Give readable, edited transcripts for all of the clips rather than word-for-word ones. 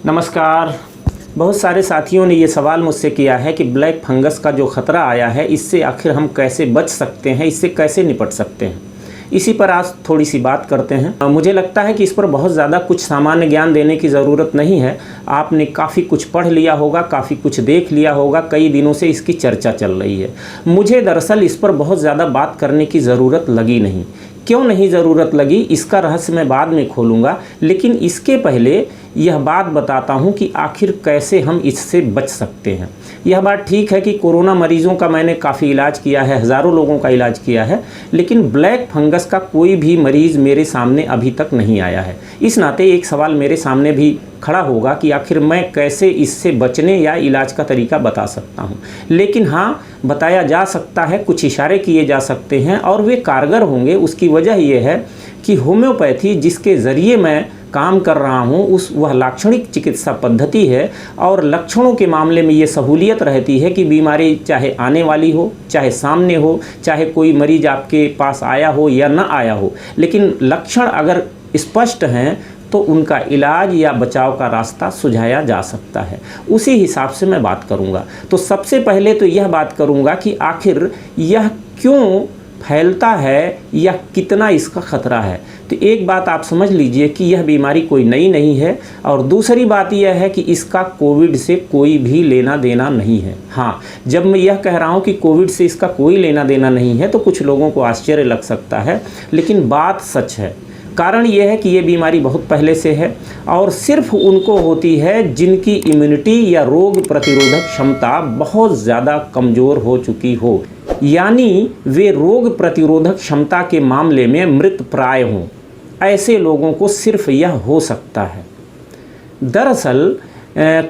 नमस्कार। बहुत सारे साथियों ने ये सवाल मुझसे किया है कि ब्लैक फंगस का जो ख़तरा आया है इससे आखिर हम कैसे बच सकते हैं, इससे कैसे निपट सकते हैं। इसी पर आज थोड़ी सी बात करते हैं। मुझे लगता है कि इस पर बहुत ज़्यादा कुछ सामान्य ज्ञान देने की ज़रूरत नहीं है। आपने काफ़ी कुछ पढ़ लिया होगा, काफ़ी कुछ देख लिया होगा, कई दिनों से इसकी चर्चा चल रही है। मुझे दरअसल इस पर बहुत ज़्यादा बात करने की ज़रूरत लगी नहीं। क्यों नहीं ज़रूरत लगी, इसका रहस्य मैं बाद में खोलूँगा, लेकिन इसके पहले यह बात बताता हूँ कि आखिर कैसे हम इससे बच सकते हैं। यह बात ठीक है कि कोरोना मरीज़ों का मैंने काफ़ी इलाज किया है, हज़ारों लोगों का इलाज किया है, लेकिन ब्लैक फंगस का कोई भी मरीज़ मेरे सामने अभी तक नहीं आया है। इस नाते एक सवाल मेरे सामने भी खड़ा होगा कि आखिर मैं कैसे इससे बचने या इलाज का तरीका बता सकता हूँ। लेकिन हाँ, बताया जा सकता है, कुछ इशारे किए जा सकते हैं और वे कारगर होंगे। उसकी वजह यह है कि होम्योपैथी जिसके ज़रिए मैं काम कर रहा हूँ वह लाक्षणिक चिकित्सा पद्धति है और लक्षणों के मामले में ये सहूलियत रहती है कि बीमारी चाहे आने वाली हो, चाहे सामने हो, चाहे कोई मरीज आपके पास आया हो या न आया हो, लेकिन लक्षण अगर स्पष्ट हैं तो उनका इलाज या बचाव का रास्ता सुझाया जा सकता है। उसी हिसाब से मैं बात करूंगा। तो सबसे पहले तो यह बात करूंगा कि आखिर यह क्यों फैलता है या कितना इसका खतरा है। तो एक बात आप समझ लीजिए कि यह बीमारी कोई नई नहीं है और दूसरी बात यह है कि इसका कोविड से कोई भी लेना देना नहीं है। हाँ, जब मैं यह कह रहा हूँ कि कोविड से इसका कोई लेना देना नहीं है तो कुछ लोगों को आश्चर्य लग सकता है, लेकिन बात सच है। कारण यह है कि ये बीमारी बहुत पहले से है और सिर्फ उनको होती है जिनकी इम्यूनिटी या रोग प्रतिरोधक क्षमता बहुत ज़्यादा कमज़ोर हो चुकी हो, यानी वे रोग प्रतिरोधक क्षमता के मामले में मृत प्राय हों। ऐसे लोगों को सिर्फ यह हो सकता है। दरअसल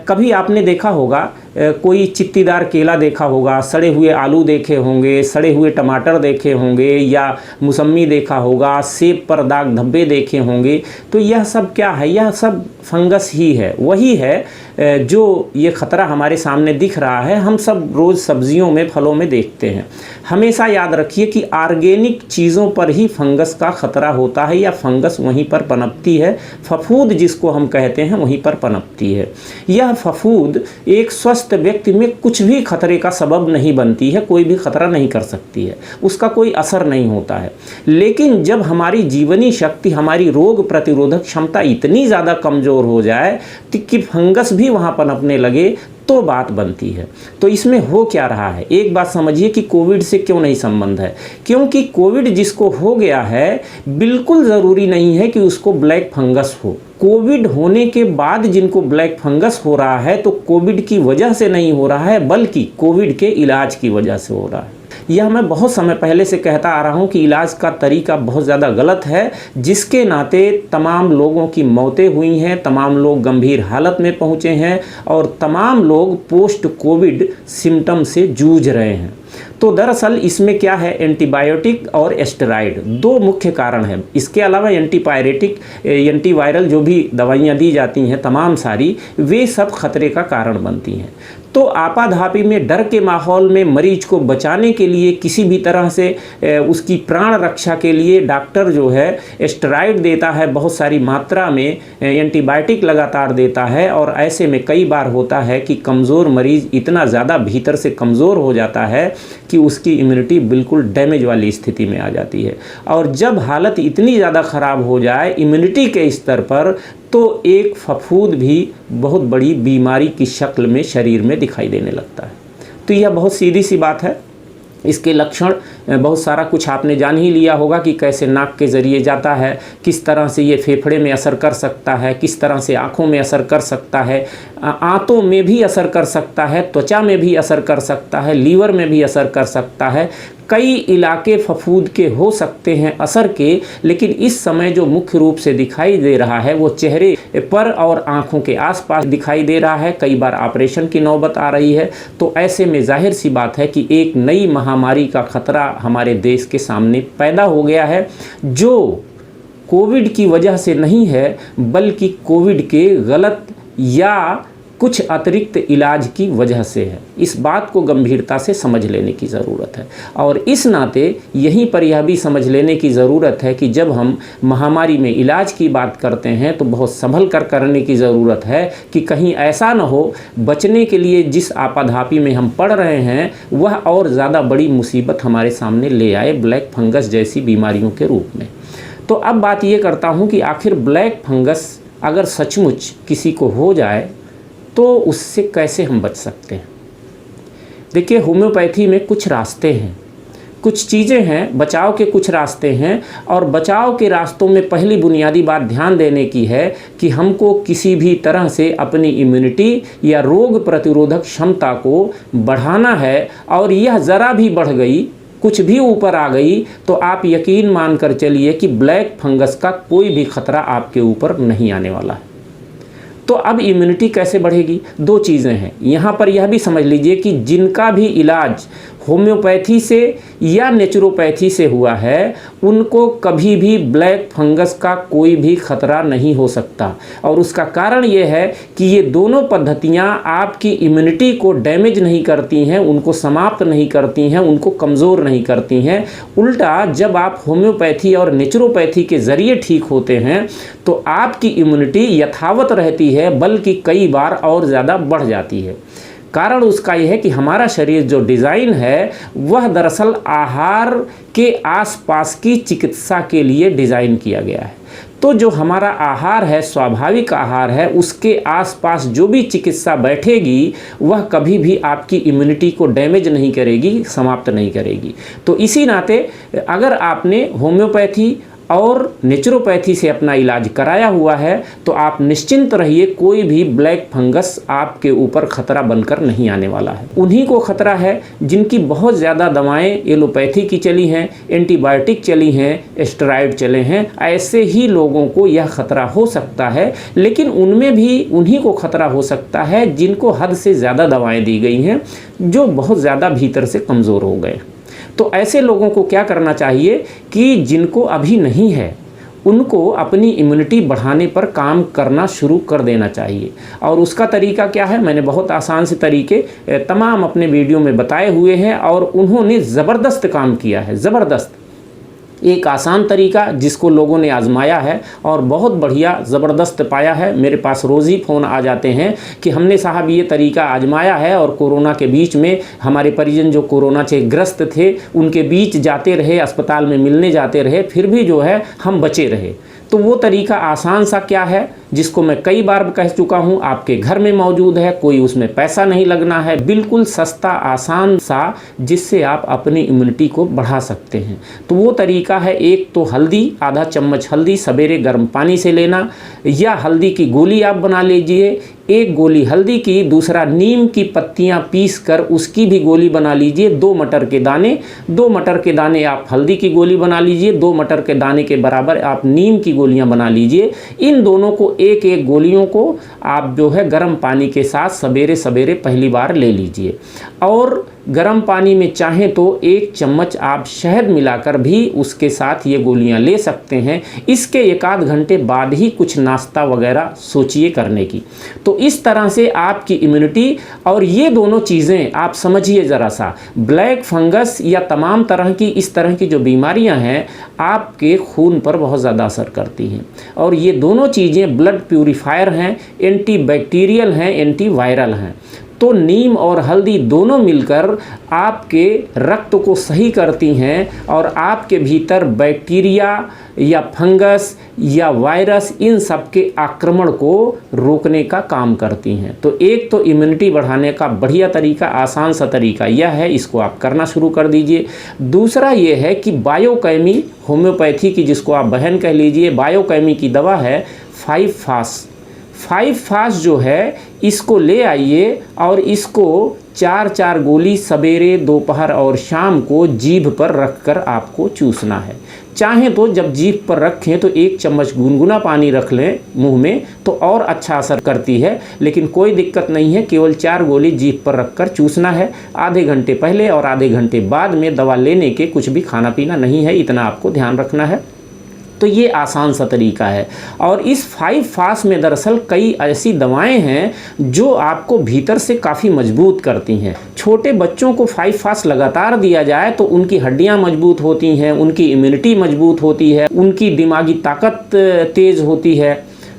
कभी आपने देखा होगा, कोई चित्तीदार केला देखा होगा, सड़े हुए आलू देखे होंगे, सड़े हुए टमाटर देखे होंगे या मौसम्मी देखा होगा, सेब पर दाग धब्बे देखे होंगे। तो यह सब क्या है? यह सब फंगस ही है। वही है जो ये ख़तरा हमारे सामने दिख रहा है, हम सब रोज़ सब्जियों में, फलों में देखते हैं। हमेशा याद रखिए कि ऑर्गेनिक चीज़ों पर ही फंगस का ख़तरा होता है या फंगस वहीं पर पनपती है। फफूंद जिसको हम कहते हैं वहीं पर पनपती है। यह फफूंद एक स्वस्थ व्यक्ति में कुछ भी खतरे का सबब नहीं बनती है, कोई भी खतरा नहीं कर सकती है, उसका कोई असर नहीं होता है। लेकिन जब हमारी जीवनी शक्ति, हमारी रोग प्रतिरोधक क्षमता इतनी ज़्यादा कमज़ोर हो जाए कि फंगस भी वहाँ पनपने लगे तो बात बनती है। तो इसमें हो क्या रहा है, एक बात समझिए कि कोविड से क्यों नहीं संबंध है। क्योंकि कोविड जिसको हो गया है बिल्कुल ज़रूरी नहीं है कि उसको ब्लैक फंगस हो। कोविड होने के बाद जिनको ब्लैक फंगस हो रहा है तो कोविड की वजह से नहीं हो रहा है, बल्कि कोविड के इलाज की वजह से हो रहा है। यह मैं बहुत समय पहले से कहता आ रहा हूं कि इलाज का तरीका बहुत ज़्यादा गलत है, जिसके नाते तमाम लोगों की मौतें हुई हैं, तमाम लोग गंभीर हालत में पहुंचे हैं और तमाम लोग पोस्ट कोविड सिम्टम से जूझ रहे हैं। तो दरअसल इसमें क्या है, एंटीबायोटिक और एस्टेरॉइड दो मुख्य कारण हैं। इसके अलावा एंटीपायरेटिक, एंटीवायरल जो भी दवाइयाँ दी जाती हैं तमाम सारी, वे सब खतरे का कारण बनती हैं। तो आपाधापी में, डर के माहौल में मरीज को बचाने के लिए, किसी भी तरह से उसकी प्राण रक्षा के लिए डॉक्टर जो है एस्टेरॉइड देता है बहुत सारी मात्रा में, एंटीबायोटिक लगातार देता है और ऐसे में कई बार होता है कि कमज़ोर मरीज़ इतना ज़्यादा भीतर से कमज़ोर हो जाता है कि उसकी इम्यूनिटी बिल्कुल डैमेज वाली स्थिति में आ जाती है। और जब हालत इतनी ज़्यादा ख़राब हो जाए इम्यूनिटी के स्तर पर, तो एक फफूंद भी बहुत बड़ी बीमारी की शक्ल में शरीर में दिखाई देने लगता है। तो यह बहुत सीधी सी बात है। इसके लक्षण बहुत सारा कुछ आपने जान ही लिया होगा कि कैसे नाक के ज़रिए जाता है, किस तरह से ये फेफड़े में असर कर सकता है, किस तरह से आँखों में असर कर सकता है, आंतों में भी असर कर सकता है, त्वचा में भी असर कर सकता है, लीवर में भी असर कर सकता है। कई इलाके फफूंद के हो सकते हैं असर के, लेकिन इस समय जो मुख्य रूप से दिखाई दे रहा है वो चेहरे पर और आँखों के आसपास दिखाई दे रहा है। कई बार ऑपरेशन की नौबत आ रही है। तो ऐसे में जाहिर सी बात है कि एक नई महामारी का खतरा हमारे देश के सामने पैदा हो गया है, जो कोविड की वजह से नहीं है, बल्कि कोविड के गलत या कुछ अतिरिक्त इलाज की वजह से है। इस बात को गंभीरता से समझ लेने की ज़रूरत है। और इस नाते यहीं पर यह भी समझ लेने की ज़रूरत है कि जब हम महामारी में इलाज की बात करते हैं तो बहुत संभल कर करने की ज़रूरत है कि कहीं ऐसा न हो बचने के लिए जिस आपाधापी में हम पड़ रहे हैं वह और ज़्यादा बड़ी मुसीबत हमारे सामने ले आए, ब्लैक फंगस जैसी बीमारियों के रूप में। तो अब बात ये करता हूँ कि आखिर ब्लैक फंगस अगर सचमुच किसी को हो जाए तो उससे कैसे हम बच सकते हैं। देखिए, होम्योपैथी में कुछ रास्ते हैं, कुछ चीज़ें हैं, बचाव के कुछ रास्ते हैं। और बचाव के रास्तों में पहली बुनियादी बात ध्यान देने की है कि हमको किसी भी तरह से अपनी इम्यूनिटी या रोग प्रतिरोधक क्षमता को बढ़ाना है। और यह ज़रा भी बढ़ गई, कुछ भी ऊपर आ गई, तो आप यकीन मानकर चलिए कि ब्लैक फंगस का कोई भी खतरा आपके ऊपर नहीं आने वाला है। तो अब इम्यूनिटी कैसे बढ़ेगी? दो चीज़ें हैं यहाँ पर। यह भी समझ लीजिए कि जिनका भी इलाज होम्योपैथी से या नेचुरोपैथी से हुआ है उनको कभी भी ब्लैक फंगस का कोई भी खतरा नहीं हो सकता। और उसका कारण ये है कि ये दोनों पद्धतियाँ आपकी इम्यूनिटी को डैमेज नहीं करती हैं, उनको समाप्त नहीं करती हैं, उनको कमज़ोर नहीं करती हैं। उल्टा जब आप होम्योपैथी और नेचुरोपैथी के ज़रिए ठीक होते हैं तो आपकी इम्यूनिटी यथावत रहती है, बल्कि कई बार और ज़्यादा बढ़ जाती है। कारण उसका यह है कि हमारा शरीर जो डिज़ाइन है वह दरअसल आहार के आसपास की चिकित्सा के लिए डिज़ाइन किया गया है। तो जो हमारा आहार है, स्वाभाविक आहार है, उसके आसपास जो भी चिकित्सा बैठेगी वह कभी भी आपकी इम्यूनिटी को डैमेज नहीं करेगी, समाप्त नहीं करेगी। तो इसी नाते अगर आपने होम्योपैथी और नेचुरोपैथी से अपना इलाज कराया हुआ है तो आप निश्चिंत रहिए, कोई भी ब्लैक फंगस आपके ऊपर खतरा बनकर नहीं आने वाला है। उन्हीं को खतरा है जिनकी बहुत ज़्यादा दवाएं एलोपैथी की चली हैं, एंटीबायोटिक चली हैं, स्टेरॉइड चले हैं। ऐसे ही लोगों को यह खतरा हो सकता है, लेकिन उनमें भी उन्हीं को खतरा हो सकता है जिनको हद से ज़्यादा दवाएँ दी गई हैं, जो बहुत ज़्यादा भीतर से कमज़ोर हो गए। तो ऐसे लोगों को क्या करना चाहिए कि जिनको अभी नहीं है उनको अपनी इम्यूनिटी बढ़ाने पर काम करना शुरू कर देना चाहिए। और उसका तरीका क्या है, मैंने बहुत आसान से तरीके तमाम अपने वीडियो में बताए हुए हैं और उन्होंने ज़बरदस्त काम किया है। ज़बरदस्त एक आसान तरीका जिसको लोगों ने आजमाया है और बहुत बढ़िया ज़बरदस्त पाया है। मेरे पास रोज़ ही फ़ोन आ जाते हैं कि हमने साहब ये तरीका आजमाया है और कोरोना के बीच में हमारे परिजन जो कोरोना से ग्रस्त थे उनके बीच जाते रहे, अस्पताल में मिलने जाते रहे, फिर भी जो है हम बचे रहे। तो वो तरीका आसान सा क्या है जिसको मैं कई बार कह चुका हूँ, आपके घर में मौजूद है, कोई उसमें पैसा नहीं लगना है, बिल्कुल सस्ता आसान सा जिससे आप अपनी इम्यूनिटी को बढ़ा सकते हैं। तो वो तरीका है, एक तो हल्दी, आधा चम्मच हल्दी सवेरे गर्म पानी से लेना, या हल्दी की गोली आप बना लीजिए, एक गोली हल्दी की, दूसरा नीम की पत्तियां पीस कर उसकी भी गोली बना लीजिए, 2 मटर के दाने, 2 मटर के दाने आप हल्दी की गोली बना लीजिए, 2 मटर के दाने के बराबर आप नीम की गोलियां बना लीजिए। इन दोनों को एक एक गोलियों को आप जो है गर्म पानी के साथ सवेरे सवेरे पहली बार ले लीजिए। और गर्म पानी में चाहें तो 1 चम्मच आप शहद मिलाकर भी उसके साथ ये गोलियां ले सकते हैं। इसके 1 आध घंटे बाद ही कुछ नाश्ता वगैरह सोचिए करने की। तो इस तरह से आपकी इम्यूनिटी, और ये दोनों चीज़ें आप समझिए ज़रा सा, ब्लैक फंगस या तमाम तरह की इस तरह की जो बीमारियां हैं आपके खून पर बहुत ज़्यादा असर करती हैं। और ये दोनों चीज़ें ब्लड प्यूरीफायर हैं, एंटीबैक्टीरियल हैं, एंटीवायरल हैं। तो नीम और हल्दी दोनों मिलकर आपके रक्त को सही करती हैं और आपके भीतर बैक्टीरिया या फंगस या वायरस इन सब के आक्रमण को रोकने का काम करती हैं। तो एक तो इम्यूनिटी बढ़ाने का बढ़िया तरीका, आसान सा तरीका यह है, इसको आप करना शुरू कर दीजिए। दूसरा ये है कि बायोकेमी, होम्योपैथी की जिसको आप बहन कह लीजिए, बायोकेमी की दवा है 5 फास्ट जो है, इसको ले आइए और इसको 4 गोली सवेरे, दोपहर और शाम को जीभ पर रखकर आपको चूसना है। चाहें तो जब जीभ पर रखें तो 1 चम्मच गुनगुना पानी रख लें मुंह में तो और अच्छा असर करती है, लेकिन कोई दिक्कत नहीं है, केवल 4 गोली जीभ पर रखकर चूसना है। आधे घंटे पहले और आधे घंटे बाद में दवा लेने के कुछ भी खाना पीना नहीं है, इतना आपको ध्यान रखना है। तो ये आसान सा तरीका है। और इस 5 फास्ट में दरअसल कई ऐसी दवाएं हैं जो आपको भीतर से काफ़ी मजबूत करती हैं। छोटे बच्चों को 5 फास्ट लगातार दिया जाए तो उनकी हड्डियां मजबूत होती हैं, उनकी इम्यूनिटी मजबूत होती है, उनकी दिमागी ताकत तेज़ होती है,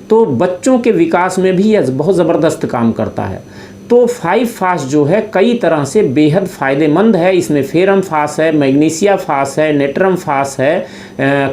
तो बच्चों के विकास में भी यह बहुत ज़बरदस्त काम करता है। तो 5 फास्ट जो है कई तरह से बेहद फ़ायदेमंद है। इसमें फेरम फास्ट है, मैग्नीशिया फास्ट है, नेट्रम फास्ट है,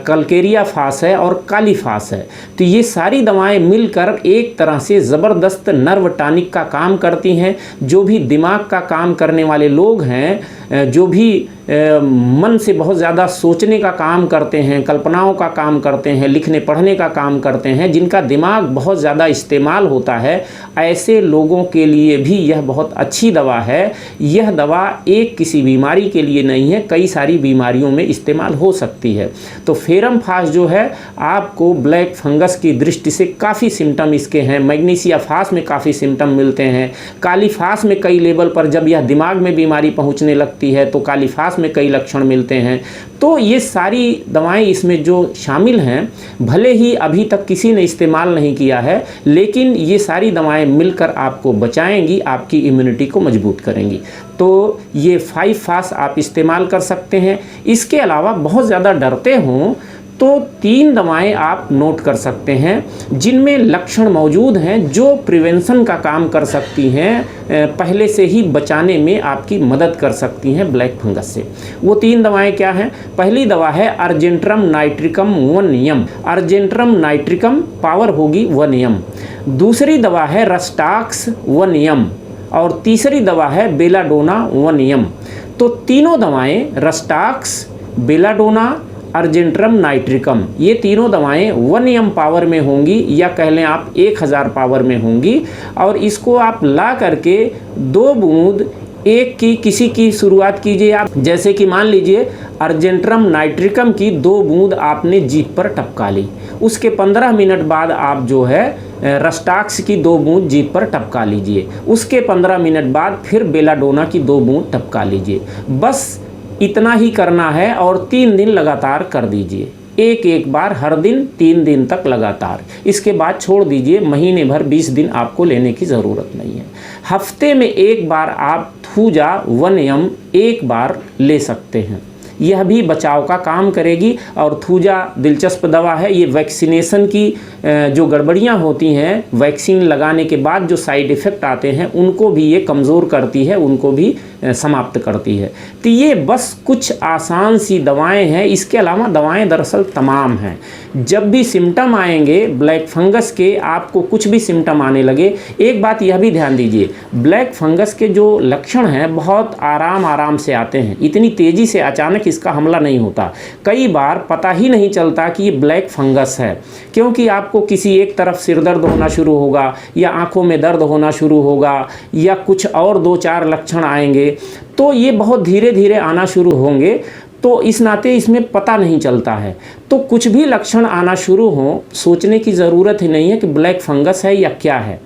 कलकेरिया फास्ट है और काली फास्ट है। तो ये सारी दवाएं मिलकर एक तरह से ज़बरदस्त नर्व टॉनिक का काम करती हैं। जो भी दिमाग का काम करने वाले लोग हैं, जो भी मन से बहुत ज़्यादा सोचने का काम करते हैं, कल्पनाओं का काम करते हैं, लिखने पढ़ने का काम करते हैं, जिनका दिमाग बहुत ज़्यादा इस्तेमाल होता है, ऐसे लोगों के लिए भी यह बहुत अच्छी दवा है। यह दवा एक किसी बीमारी के लिए नहीं है, कई सारी बीमारियों में इस्तेमाल हो सकती है। तो फेरम फास्ट जो है आपको ब्लैक फंगस की दृष्टि से काफ़ी सिम्टम इसके हैं। मैग्नीशिया फास्ट में काफ़ी सिम्टम मिलते हैं। काली फास्ट में कई लेवल पर जब यह दिमाग में बीमारी पहुंचने लगती है तो काली फास्ट में कई लक्षण मिलते हैं। तो ये सारी दवाएं इसमें जो शामिल हैं, भले ही अभी तक किसी ने इस्तेमाल नहीं किया है, लेकिन ये सारी दवाएं मिलकर आपको बचाएंगी, आपकी इम्यूनिटी को मजबूत करेंगी। तो ये 5 फास्ट आप इस्तेमाल कर सकते हैं। इसके अलावा बहुत ज़्यादा डरते हों तो 3 दवाएं आप नोट कर सकते हैं जिनमें लक्षण मौजूद हैं जो प्रिवेंशन का काम कर सकती हैं, पहले से ही बचाने में आपकी मदद कर सकती हैं ब्लैक फंगस से। वो 3 दवाएं क्या हैं? पहली दवा है अर्जेंट्रम नाइट्रिकम 1 mg। अर्जेंट्रम नाइट्रिकम पावर होगी 1 mg। दूसरी दवा है रस्टाक्स 1 mg और तीसरी दवा है बेलाडोना 1 mg। तो तीनों दवाएं रस्टाक्स, बेलाडोना, अर्जेंट्रम नाइट्रिकम, ये तीनों दवाएं 1 mg पावर में होंगी या कह लें आप 1000 पावर में होंगी। और इसको आप ला करके 2 बूंद एक की किसी की शुरुआत कीजिए आप। जैसे कि मान लीजिए अर्जेंट्रम नाइट्रिकम की 2 बूंद आपने जीभ पर टपका ली, उसके 15 मिनट बाद आप जो है रस्टाक्स की 2 बूंद जीभ पर टपका लीजिए, उसके 15 मिनट बाद फिर बेलाडोना की 2 बूंद टपका लीजिए। बस इतना ही करना है और 3 दिन लगातार कर दीजिए, एक बार हर दिन 3 दिन तक लगातार। इसके बाद छोड़ दीजिए, महीने भर 20 दिन आपको लेने की ज़रूरत नहीं है। हफ्ते में 1 बार आप थूजा 1 mg 1 बार ले सकते हैं, यह भी बचाव का काम करेगी। और थूजा दिलचस्प दवा है, ये वैक्सीनेशन की जो गड़बड़ियाँ होती हैं, वैक्सीन लगाने के बाद जो साइड इफ़ेक्ट आते हैं उनको भी ये कमज़ोर करती है, उनको भी समाप्त करती है। तो ये बस कुछ आसान सी दवाएं हैं। इसके अलावा दवाएं दरअसल तमाम हैं। जब भी सिम्टम आएंगे ब्लैक फंगस के, आपको कुछ भी सिम्टम आने लगे, एक बात यह भी ध्यान दीजिए, ब्लैक फंगस के जो लक्षण हैं बहुत आराम से आते हैं, इतनी तेज़ी से अचानक इसका हमला नहीं होता। कई बार पता ही नहीं चलता कि ये ब्लैक फंगस है, क्योंकि आपको किसी एक तरफ सिर दर्द होना शुरू होगा या आंखों में दर्द होना शुरू होगा या कुछ और 2-4 लक्षण आएंगे, तो ये बहुत धीरे धीरे आना शुरू होंगे। तो इस नाते इसमें पता नहीं चलता है। तो कुछ भी लक्षण आना शुरू हो, सोचने की ज़रूरत ही नहीं है कि ब्लैक फंगस है या क्या है।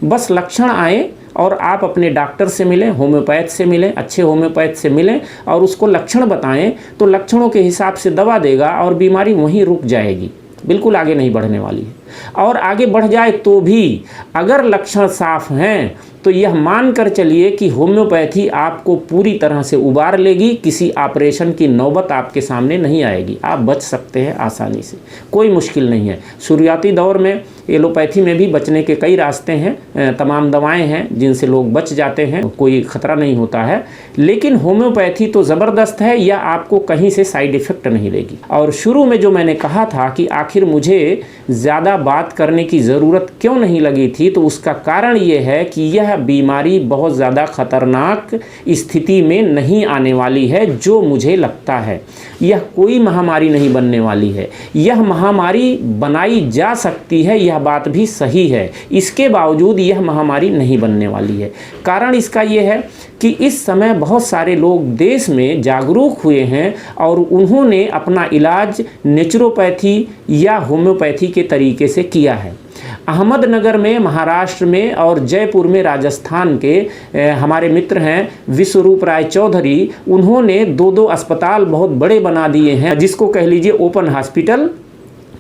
बस लक्षण आए और आप अपने डॉक्टर से मिलें, होम्योपैथ से मिलें, अच्छे होम्योपैथ से मिलें और उसको लक्षण बताएं, तो लक्षणों के हिसाब से दवा देगा और बीमारी वहीं रुक जाएगी, बिल्कुल आगे नहीं बढ़ने वाली है। और आगे बढ़ जाए तो भी अगर लक्षण साफ हैं तो यह मानकर चलिए कि होम्योपैथी आपको पूरी तरह से उबार लेगी, किसी ऑपरेशन की नौबत आपके सामने नहीं आएगी, आप बच सकते हैं आसानी से, कोई मुश्किल नहीं है। शुरुआती दौर में एलोपैथी में भी बचने के कई रास्ते हैं, तमाम दवाएं हैं जिनसे लोग बच जाते हैं, कोई ख़तरा नहीं होता है। लेकिन होम्योपैथी तो ज़बरदस्त है, यह आपको कहीं से साइड इफ़ेक्ट नहीं देगी। और शुरू में जो मैंने कहा था कि आखिर मुझे ज़्यादा बात करने की ज़रूरत क्यों नहीं लगी थी, तो उसका कारण ये है कि यह बीमारी बहुत ज़्यादा ख़तरनाक स्थिति में नहीं आने वाली है जो मुझे लगता है। यह कोई महामारी नहीं बनने वाली है, यह महामारी बनाई जा सकती है, यह बात भी सही है, इसके बावजूद यह महामारी नहीं बनने वाली है। कारण इसका यह है कि इस समय बहुत सारे लोग देश में जागरूक हुए हैं और उन्होंने अपना इलाज नेचुरोपैथी या होम्योपैथी के तरीके से किया है। अहमदनगर में महाराष्ट्र में और जयपुर में राजस्थान के हमारे मित्र हैं विश्वरूप राय चौधरी, उन्होंने 2-2 अस्पताल बहुत बड़े बना दिए हैं, जिसको कह लीजिए ओपन हॉस्पिटल,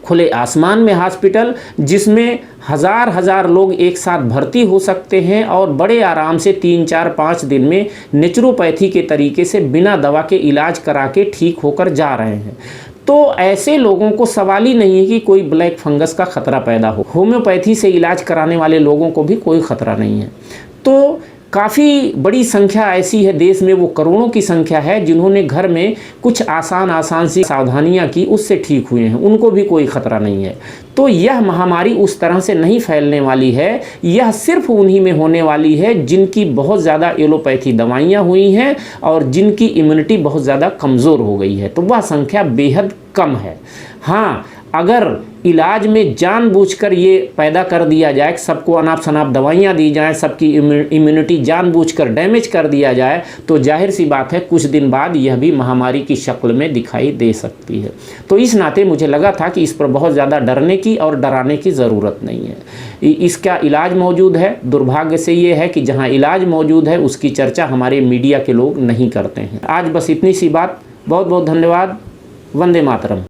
खुले आसमान में हॉस्पिटल जिसमें हज़ार हज़ार लोग एक साथ भर्ती हो सकते हैं और बड़े आराम से 3-4-5 दिन में नेचुरोपैथी के तरीके से बिना दवा के इलाज करा के ठीक होकर जा रहे हैं। तो ऐसे लोगों को सवाल ही नहीं है कि कोई ब्लैक फंगस का खतरा पैदा हो। होम्योपैथी से इलाज कराने वाले लोगों को भी कोई खतरा नहीं है। तो काफ़ी बड़ी संख्या ऐसी है देश में, वो करोड़ों की संख्या है जिन्होंने घर में कुछ आसान सी सावधानियां की, उससे ठीक हुए हैं, उनको भी कोई खतरा नहीं है। तो यह महामारी उस तरह से नहीं फैलने वाली है, यह सिर्फ उन्हीं में होने वाली है जिनकी बहुत ज़्यादा एलोपैथी दवाइयाँ हुई हैं और जिनकी इम्यूनिटी बहुत ज़्यादा कमज़ोर हो गई है। तो वह संख्या बेहद कम है। हाँ, अगर इलाज में जानबूझकर ये पैदा कर दिया जाए, सबको अनाप शनाप दवाइयाँ दी जाएं, सबकी इम्यूनिटी जानबूझकर डैमेज कर दिया जाए, तो जाहिर सी बात है कुछ दिन बाद यह भी महामारी की शक्ल में दिखाई दे सकती है। तो इस नाते मुझे लगा था कि इस पर बहुत ज़्यादा डरने की और डराने की ज़रूरत नहीं है। इसका इलाज मौजूद है। दुर्भाग्य से ये है कि जहाँ इलाज मौजूद है उसकी चर्चा हमारे मीडिया के लोग नहीं करते हैं। आज बस इतनी सी बात। बहुत बहुत धन्यवाद। वंदे मातरम।